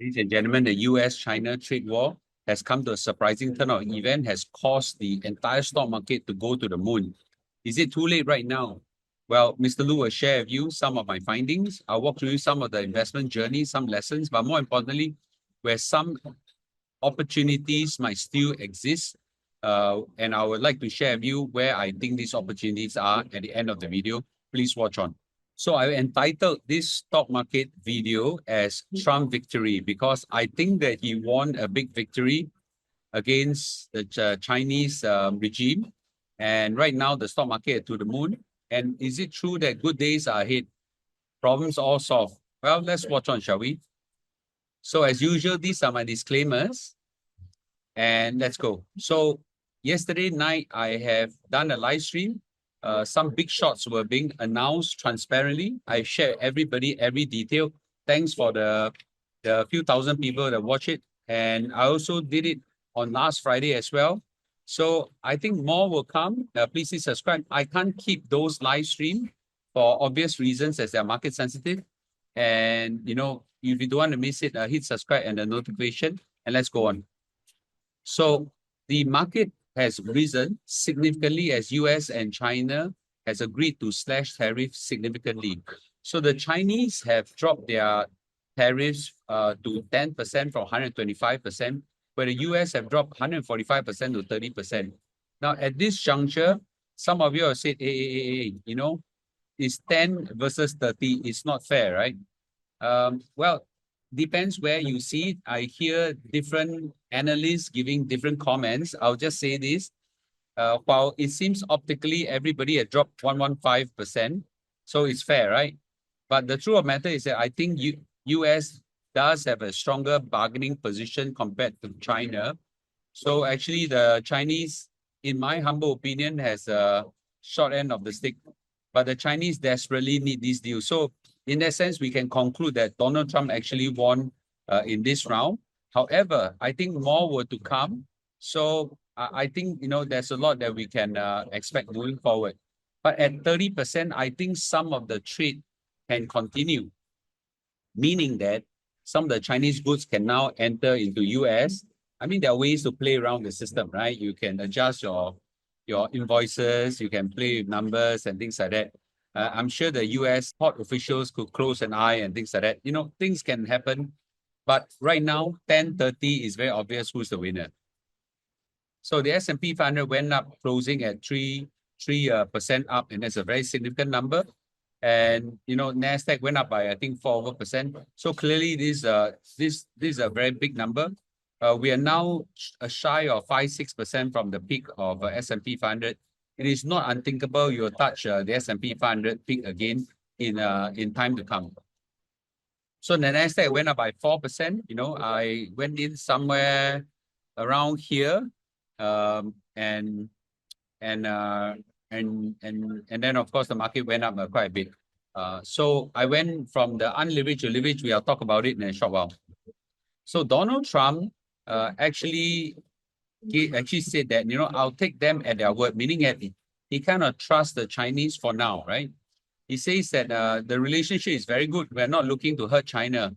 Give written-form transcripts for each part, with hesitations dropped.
Ladies and gentlemen, the US-China trade war has come to a surprising turn of event, has caused the entire stock market to go to the moon. Is it too late right now? Well, Mr. Lu will share with you some of my findings. I'll walk through some of the investment journey, some lessons, but more importantly, where some opportunities might still exist. And I would like to share with you where I think these opportunities are at the end of the video. Please watch on. So I entitled this stock market video as Trump victory because I think that he won a big victory against the Chinese regime. And right now the stock market is to the moon. And is it true that good days are ahead? Problems all solved? Well, let's watch on, shall we? So as usual, these are my disclaimers. And let's go. So yesterday night, I have done a live stream. Some big shots were being announced transparently. I shared everybody, every detail. Thanks for the few thousand people that watch it. And I also did it on last Friday as well. So I think more will come. Please subscribe. I can't keep those live stream for obvious reasons as they're market sensitive. And, you know, if you don't want to miss it, hit subscribe and the notification. And let's go on. So the market has risen significantly as US and China has agreed to slash tariffs significantly. So the Chinese have dropped their tariffs to 10% from 125%, where the US have dropped 145% to 30%. Now, at this juncture, some of you have said, hey, you know, it's 10 versus 30. It's not fair, right? Well, depends where you see it. I hear different analysts giving different comments. I'll just say this. While it seems optically everybody had dropped 115%, so it's fair, right? But the truth of the matter is that I think US does have a stronger bargaining position compared to China. So actually the Chinese, in my humble opinion, has a short end of the stick. But the Chinese desperately need this deal. So in that sense, we can conclude that Donald Trump actually won in this round. However, I think more were to come. So I think, you know, there's a lot that we can expect moving forward. But at 30%, I think some of the trade can continue, meaning that some of the Chinese goods can now enter into US. I mean, there are ways to play around the system, right? You can adjust your invoices, you can play with numbers and things like that. I'm sure the US port officials could close an eye and things like that. You know, things can happen. But right now, 10:30 is very obvious who's the winner. So the S&P 500 went up, closing at 3% up, and that's a very significant number. And, you know, NASDAQ went up by, I think, 4%. So clearly, this is a very big number. We are now shy of 5-6% from the peak of S&P 500. It is not unthinkable you'll touch the S&P 500 peak again in time to come. So the NASDAQ went up by 4%. You know, I went in somewhere around here, and then of course the market went up quite a bit. So I went from the unleveraged to leveraged. We'll talk about it in a short while. So Donald Trump actually said that, you know, I'll take them at their word, meaning that he kind of trusts the Chinese for now, right? He says that the relationship is very good. We're not looking to hurt China.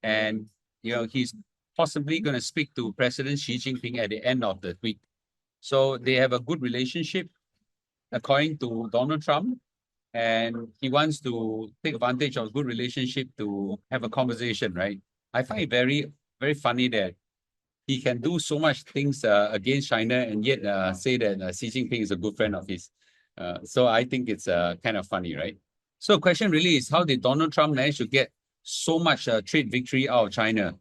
And, you know, he's possibly going to speak to President Xi Jinping at the end of the week. So they have a good relationship, according to Donald Trump. And he wants to take advantage of a good relationship to have a conversation, right? I find it very, very funny that he can do so much things against China and yet say that Xi Jinping is a good friend of his. So I think it's kind of funny, right? So the question really is, how did Donald Trump manage to get so much trade victory out of China?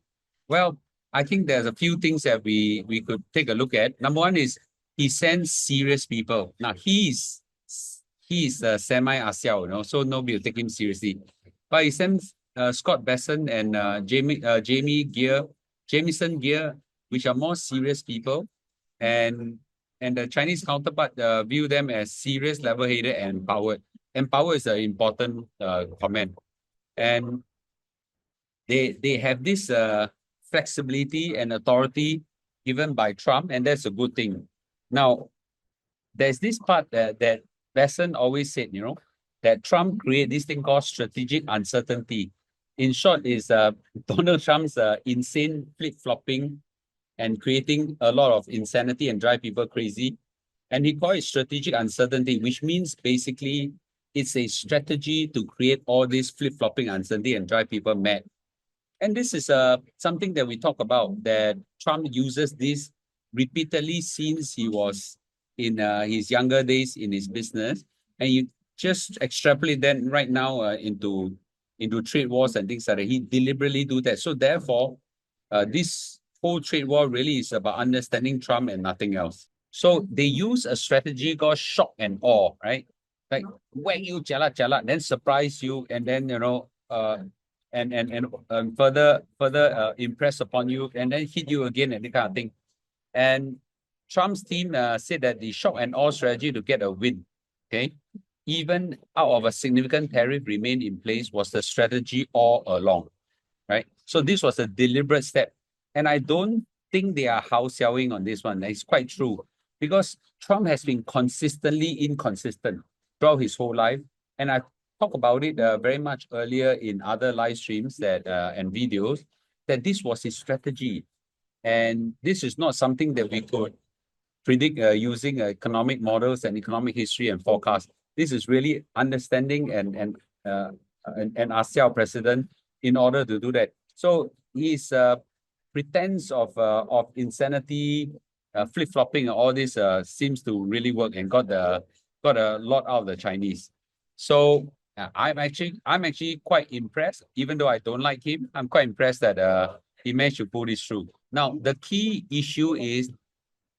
Well, I think there's a few things that we could take a look at. Number one is he sends serious people. Now, he's semi-ASEAN, you know, so nobody will take him seriously. But he sends Scott Besson and Jamison Gear, which are more serious people, and the Chinese counterpart view them as serious, level-headed, and empowered. Empowered is an important comment, and they have this flexibility and authority given by Trump, and that's a good thing. Now, there's this part that Besson always said, you know, that Trump created this thing called strategic uncertainty. in short, is Donald Trump's insane flip-flopping and creating a lot of insanity and drive people crazy. And he called it strategic uncertainty, which means basically it's a strategy to create all this flip-flopping uncertainty and drive people mad. And this is something that we talk about, that Trump uses this repeatedly since he was in his younger days in his business. And you just extrapolate that right now into trade wars and things like that. He deliberately do that. So therefore, this whole trade war really is about understanding Trump and nothing else. So they use a strategy called shock and awe, right? Like whack you, chala, then surprise you, and then and further impress upon you, and then hit you again and that kind of thing. And Trump's team said that the shock and awe strategy to get a win, okay, even out of a significant tariff remain in place, was the strategy all along, right? So this was a deliberate step. And I don't think they are house selling on this one. It's quite true because Trump has been consistently inconsistent throughout his whole life. And I talked about it very much earlier in other live streams that and videos, that this was his strategy. And this is not something that we could predict using economic models and economic history and forecast. This is really understanding and ask our president in order to do that. So his pretense of insanity, flip-flopping, all this seems to really work and got a lot out of the Chinese. So I'm actually quite impressed, even though I don't like him. I'm quite impressed that he managed to pull this through. Now the key issue is,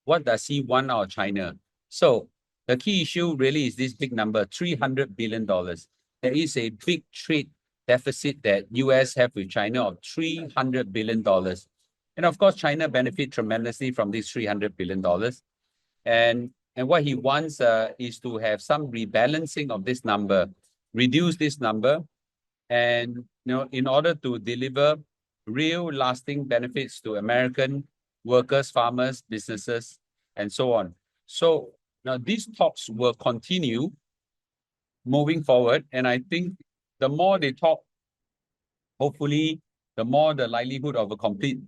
what does he want out of China? So the key issue really is this big number, $300 billion. There is a big trade deficit that US have with China of $300 billion. And of course, China benefit tremendously from this $300 billion. And what he wants is to have some rebalancing of this number, reduce this number, and in order to deliver real lasting benefits to American workers, farmers, businesses, and so on. So now these talks will continue moving forward. And I think the more they talk, hopefully, the more the likelihood of a complete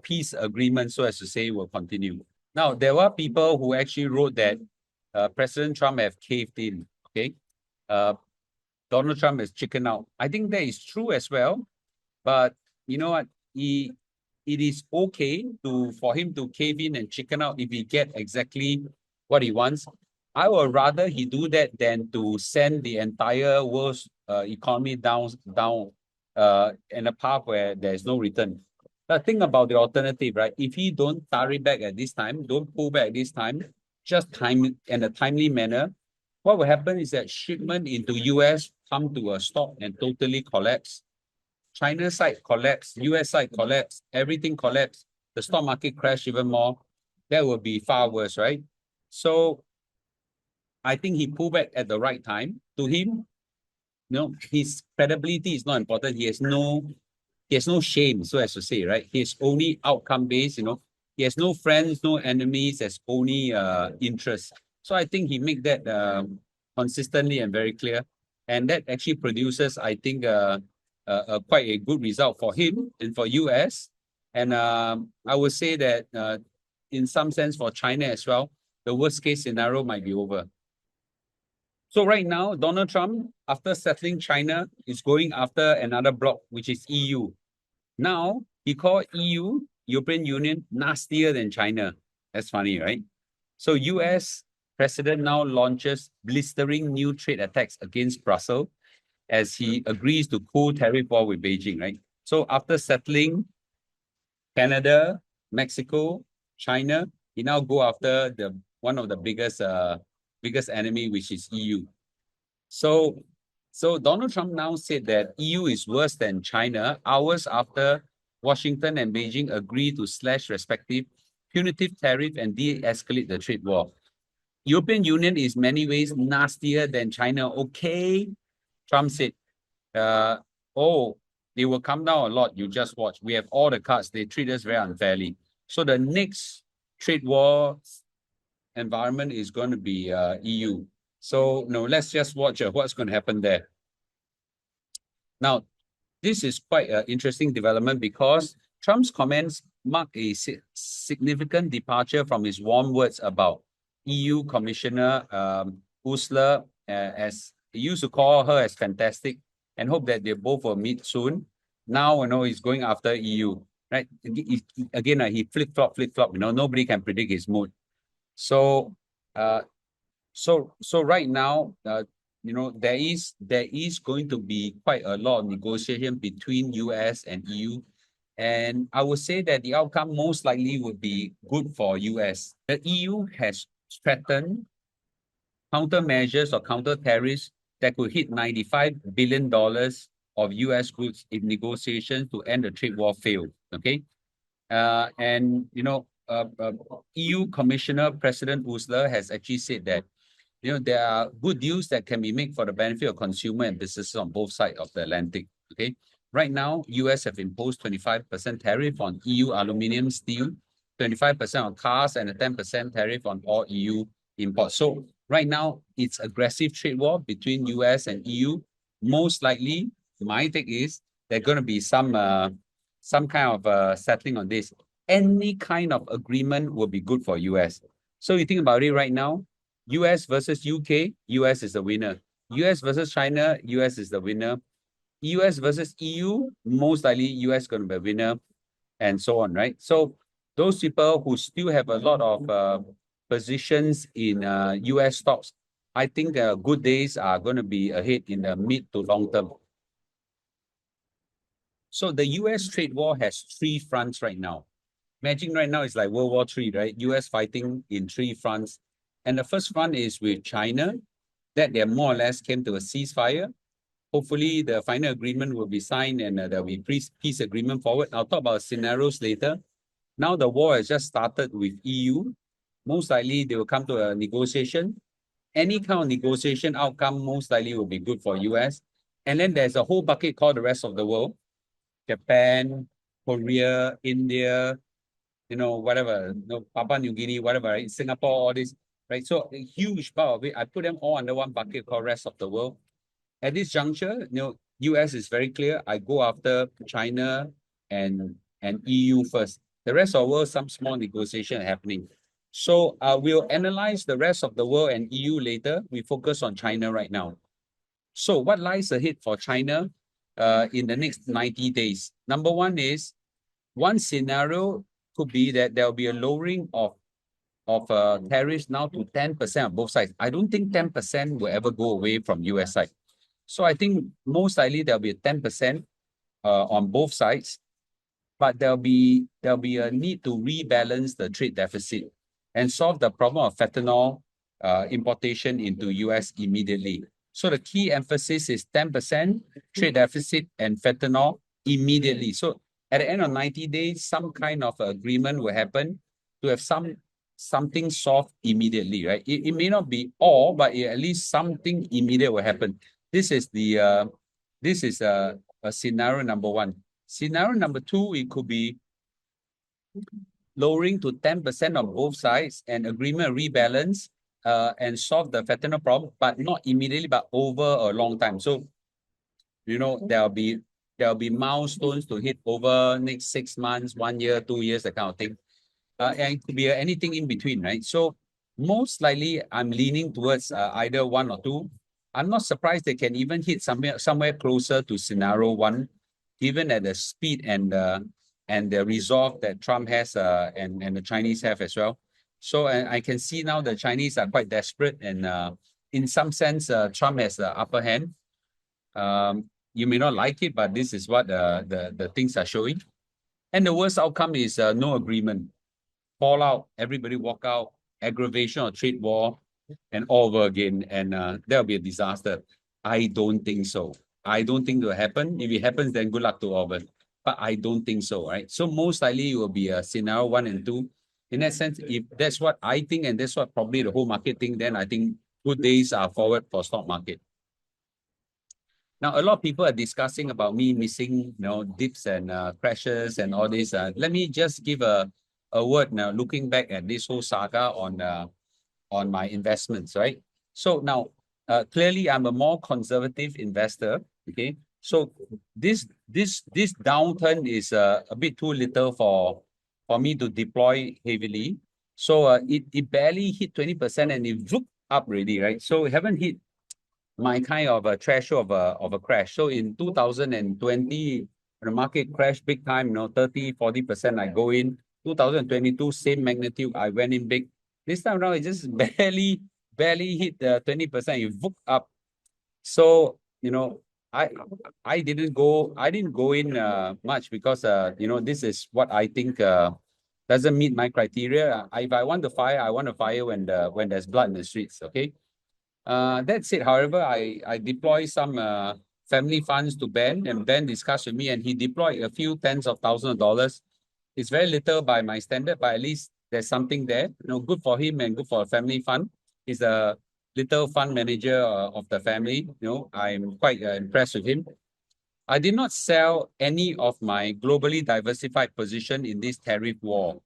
peace agreement, so as to say, will continue. Now, there were people who actually wrote that President Trump have caved in, okay? Donald Trump has chickened out. I think that is true as well. But you know what? It is okay for him to cave in and chicken out if he get exactly what he wants. I would rather he do that than to send the entire world's economy down in a path where there's no return. But think about the alternative, right? If he don't tariff back at this time, don't pull back this time, just time in a timely manner, what will happen is that shipment into US come to a stop and totally collapse. China side collapse, US side collapse, everything collapse, the stock market crash even more. That will be far worse, right? So I think he pulled back at the right time. To him, his credibility is not important. He has no shame, so as to say, right? He's only outcome based, He has no friends, no enemies, has only interests. So I think he make that consistently and very clear. And that actually produces, I think, quite a good result for him and for US. And I would say that in some sense for China as well, the worst case scenario might be over. So right now, Donald Trump, after settling China, is going after another bloc, which is EU. Now, he called EU, European Union, nastier than China. That's funny, right? So US president now launches blistering new trade attacks against Brussels as he agrees to cool tariff war with Beijing, right? So after settling Canada, Mexico, China, he now go after one of the biggest enemy, which is EU. So Donald Trump now said that EU is worse than China hours after Washington and Beijing agree to slash respective punitive tariff and de-escalate the trade war. European Union is many ways nastier than China. Okay, Trump said, they will come down a lot. You just watch. We have all the cards. They treat us very unfairly. So the next trade war environment is going to be EU. So let's just watch what's going to happen there. Now, this is quite an interesting development because Trump's comments mark a significant departure from his warm words about EU Commissioner Ursula, as he used to call her as fantastic, and hope that they both will meet soon. Now, he's going after EU, right? Again, he flip-flop. Nobody can predict his mood. So, so right now, there is going to be quite a lot of negotiation between US and EU. And I would say that the outcome most likely would be good for US. The EU has threatened countermeasures or counter tariffs that could hit $95 billion of US goods if negotiations to end the trade war fail. Okay. And EU Commissioner President Ursula has actually said that there are good deals that can be made for the benefit of consumer and businesses on both sides of the Atlantic. Okay. Right now, US have imposed 25% tariff on EU aluminium, steel, 25% on cars, and a 10% tariff on all EU imports. So right now, it's aggressive trade war between US and EU. Most likely, my take is there's going to be some kind of settling on this. Any kind of agreement will be good for US. So you think about it right now, US versus UK, US is the winner. US versus China, US is the winner. US versus EU, most likely US is going to be a winner, and so on, right? So those people who still have a lot of positions in US stocks, I think the good days are going to be ahead in the mid to long term. So the US trade war has three fronts right now. Imagine right now it's like World War III, right? US fighting in three fronts. And the first front is with China, that they more or less came to a ceasefire. Hopefully, the final agreement will be signed and there will be peace agreement forward. I'll talk about scenarios later. Now the war has just started with EU. Most likely, they will come to a negotiation. Any kind of negotiation outcome most likely will be good for US. And then there's a whole bucket called the rest of the world. Japan, Korea, India, whatever, Papua New Guinea, whatever, right? Singapore, all this, right? So a huge part of it, I put them all under one bucket called rest of the world. At this juncture, US is very clear. I go after China and EU first. The rest of the world, some small negotiation happening. So we'll analyze the rest of the world and EU later. We focus on China right now. So what lies ahead for China in the next 90 days? Number one is, one scenario could be that there will be a lowering of tariffs now to 10% on both sides. I don't think 10% will ever go away from US side. So I think most likely there'll be a 10% on both sides, but there'll be a need to rebalance the trade deficit and solve the problem of fentanyl importation into US immediately. So the key emphasis is 10% trade deficit and fentanyl immediately. So at the end of 90 days, some kind of agreement will happen to have something solved immediately, right? It may not be all, but at least something immediate will happen. This is a scenario number one. Scenario number two, it could be lowering to 10% on both sides and agreement rebalance and solve the fentanyl problem, but not immediately, but over a long time. So, there'll be milestones to hit over next 6 months, 1 year, 2 years, that kind of thing. And it could be anything in between, right? So most likely I'm leaning towards either one or two. I'm not surprised they can even hit somewhere closer to scenario one, given at the speed and the resolve that Trump has and the Chinese have as well. So I can see now the Chinese are quite desperate, and in some sense, Trump has the upper hand. You may not like it, but this is what the things are showing. And the worst outcome is no agreement. Fallout, everybody walk out, aggravation of trade war, and all over again, and there'll be a disaster. I don't think so. I don't think it will happen. If it happens, then good luck to all of us. But I don't think so, right? So most likely it will be a scenario 1 and 2. In that sense, if that's what I think, and that's what probably the whole market think, then I think good days are forward for stock market. Now, a lot of people are discussing about me missing, dips and crashes and all this. Let me just give a word now, looking back at this whole saga on my investments, right? So now, clearly, I'm a more conservative investor, okay? So this downturn is a bit too little for me to deploy heavily. So it barely hit 20% and it whooped up already, right? So it haven't hit my kind of a threshold of a crash. So in 2020, the market crashed big time, 30-40%, I go in. 2022, same magnitude, I went in big. This time around, it just barely hit the 20%. It whooped up. So, I didn't go in much because this is what I think doesn't meet my criteria. If I want to fire, I want to fire when there's blood in the streets. Okay. That said, however, I deploy some family funds to Ben, and Ben discussed with me, and he deployed a few tens of thousands of dollars. It's very little by my standard, but at least there's something there. Good for him and good for a family fund. He's a little fund manager of the family. I'm quite impressed with him. I did not sell any of my globally diversified position in this tariff war.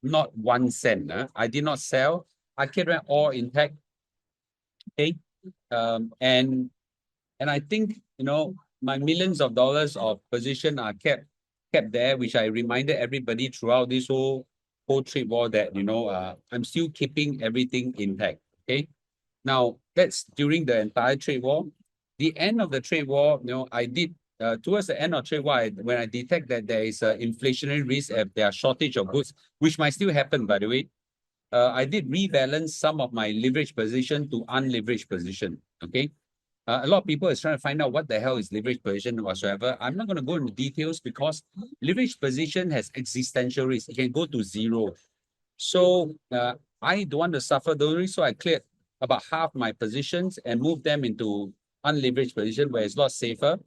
Not 1 cent. I did not sell. I kept them all intact. Okay. And I think, my millions of dollars of position are kept there, which I reminded everybody throughout this whole trade war that, I'm still keeping everything intact. Okay. Now, that's during the entire trade war. The end of the trade war, I did, towards the end of trade war, when I detect that there is an inflationary risk, if there are shortage of goods, which might still happen, by the way, I did rebalance some of my leverage position to unleveraged position. Okay. A lot of people is trying to find out what the hell is leverage position whatsoever. I'm not going to go into details because leverage position has existential risk. It can go to zero. So I don't want to suffer those risks. So I cleared about half my positions and moved them into unleveraged position where it's a lot safer.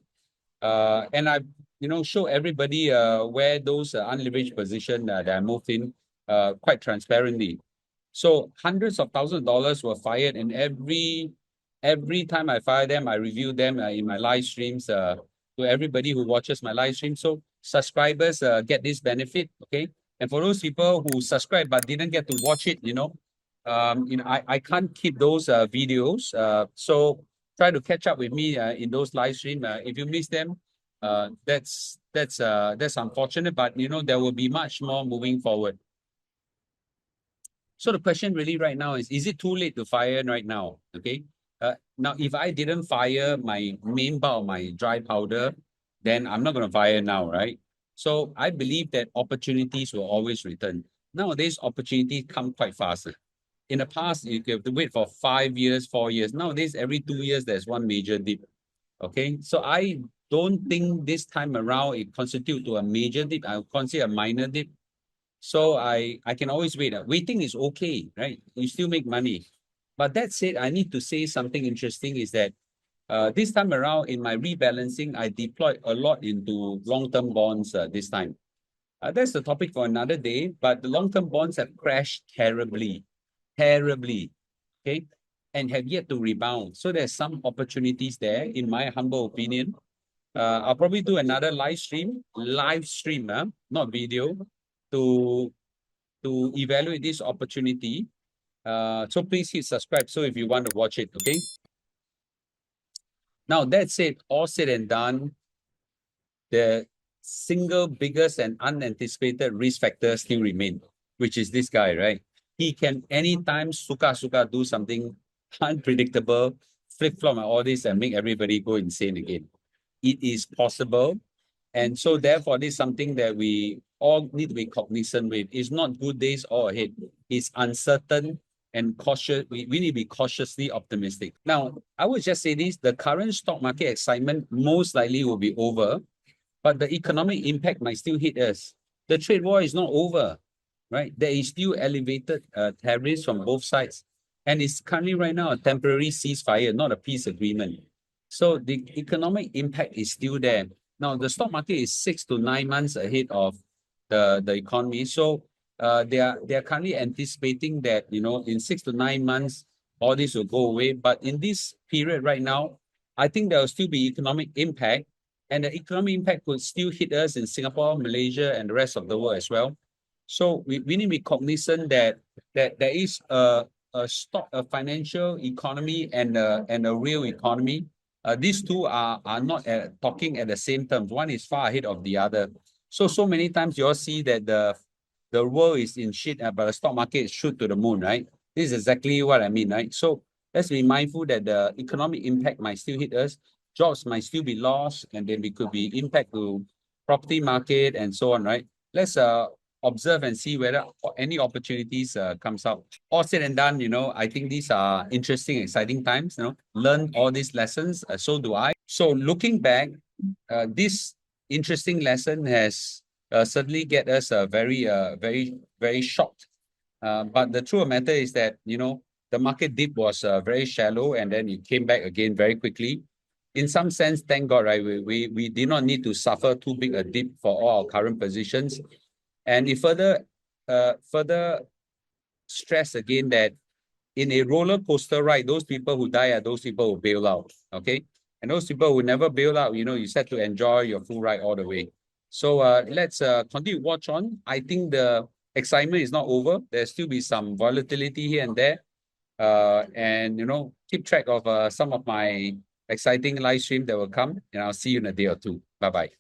And I, show everybody where those unleveraged position that I moved in quite transparently. So hundreds of thousands of dollars were fired, and every time I fire them, I review them in my live streams to everybody who watches my live stream. So subscribers get this benefit, okay? And for those people who subscribe but didn't get to watch it, I can't keep those videos. So try to catch up with me in those live stream. If you miss them, that's unfortunate, but there will be much more moving forward. So the question really right now is it too late to fire right now? Okay. Now, if I didn't fire my main bulk, my dry powder, then I'm not going to fire now, right? So I believe that opportunities will always return. Nowadays, opportunities come quite fast. In the past, you have to wait for 5 years, 4 years. Nowadays, every 2 years, there's one major dip. Okay. So I don't think this time around it constitutes to a major dip. I would consider a minor dip. So I can always wait. Waiting is okay, right? You still make money. But that said, I need to say something interesting is that this time around in my rebalancing, I deployed a lot into long-term bonds this time. That's the topic for another day, but the long-term bonds have crashed terribly, terribly, okay? And have yet to rebound. So there's some opportunities there, in my humble opinion. I'll probably do another live stream, not video, to evaluate this opportunity. So please hit subscribe. So if you want to watch it, okay. Now that said, all said and done, the single biggest and unanticipated risk factor still remain, which is this guy, right? He can anytime suka do something unpredictable, flip flop and all this, and make everybody go insane again. It is possible. And so therefore, this is something that we all need to be cognizant with. It's not good days all ahead. It's uncertain and cautious. We need to be cautiously optimistic. Now, I would just say this, the current stock market excitement most likely will be over, but the economic impact might still hit us. The trade war is not over, right? There is still elevated tariffs from both sides. And it's currently right now a temporary ceasefire, not a peace agreement. So the economic impact is still there. Now, the stock market is 6 to 9 months ahead of the economy. So they are currently anticipating that, in 6 to 9 months, all this will go away. But in this period right now, I think there will still be economic impact. And the economic impact could still hit us in Singapore, Malaysia, and the rest of the world as well. So we need to be cognizant that there is a financial economy and a real economy. these two are not talking at the same terms. One is far ahead of the other. So many times you all see that the world is in shit, but the stock market is shoot to the moon, right? This is exactly what I mean, right? So let's be mindful that the economic impact might still hit us, jobs might still be lost, and then we could be impact to property market and so on, right? Let's observe and see whether any opportunities comes out. All said and done, I think these are interesting, exciting times, learn all these lessons. So do I. So looking back, this interesting lesson has certainly get us very shocked. But the truth of the matter is that, the market dip was very shallow and then it came back again very quickly. In some sense, thank God, right? We did not need to suffer too big a dip for all our current positions. And it further stress again that in a roller coaster ride, those people who die are those people who bail out. Okay. And those people who never bail out, you set to enjoy your full ride all the way. So let's continue to watch on. I think the excitement is not over. There'll still be some volatility here and there. And keep track of some of my exciting live stream that will come. And I'll see you in a day or two. Bye-bye.